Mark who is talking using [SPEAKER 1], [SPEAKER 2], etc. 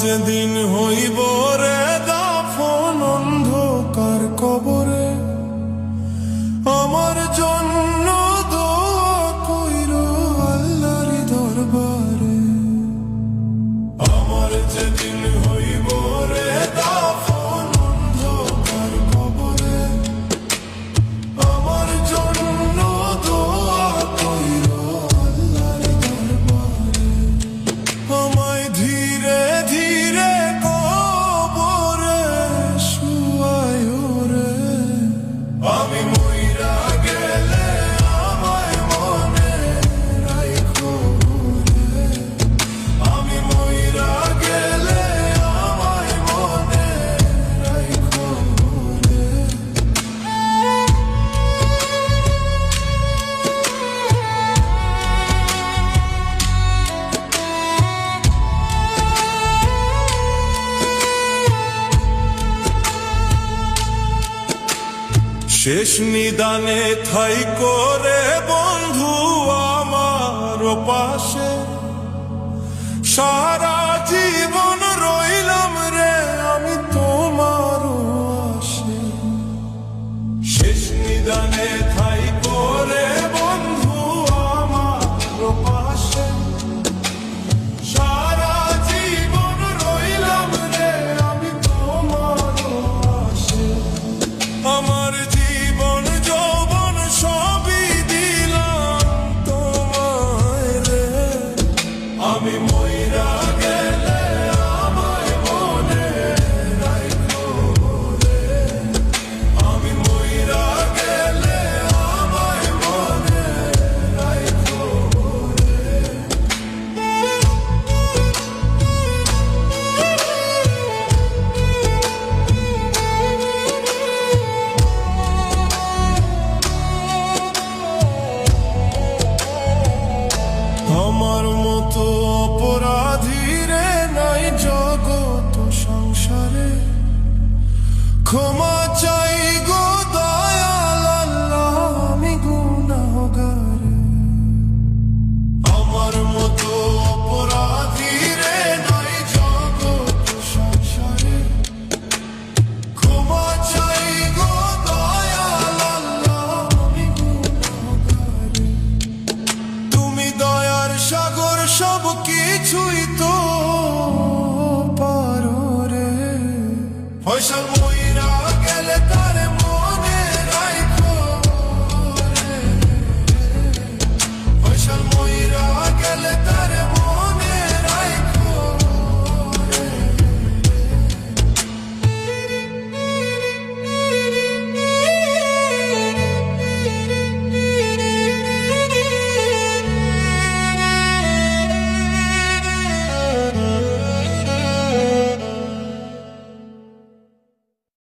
[SPEAKER 1] যেদিন হইব রে দাফন অন্ধকার কবরে, আমার জন্য দোয়া কইরো আল্লাহর দরবারে। আমার যেদিন হইব রে দাফন অন্ধকার কবরে, আমার জন্য দোয়া কইরো আল্লাহর দরবারে। আমায় ধীরে ধীরে কবরে শুয়ায়ো রে, আমি মইরা গেলে আমায় মনে রাইখো রে, আমি মইরা গেলে আমায় মনে রাইখো রে। শেষ নিদানে ঠাই করে বন্ধু আমার পাশে, সারা জীবন রইলাম রে আমি তোমার আশে। শেষ নিদানে ঠাই করে বন্ধু আমার পাশে, সারা জীবন রইলাম রে আমি তোমার আশে। আমার জীবন যৌবন সবই দিলাম তোমায় রে, আমি মইরা গেলে আমায় মনে রাইখো রে, আমি মইরা গেলে আমায় মনে রাইখো রে। আমার মতো অপরাধী রে নাই জগত সংসারে, ক্ষমা চাই গো দয়াল আল্লাহ আমি গুনাহগারে। আমার মতো অপরাধী রে নাই জগত সংসারে, ক্ষমা চাই গো দয়াল আল্লাহ আমি গুনাহগারে। তুমি দয়ার সাগর সব কিছুই তো পারো রে, ফয়সাল।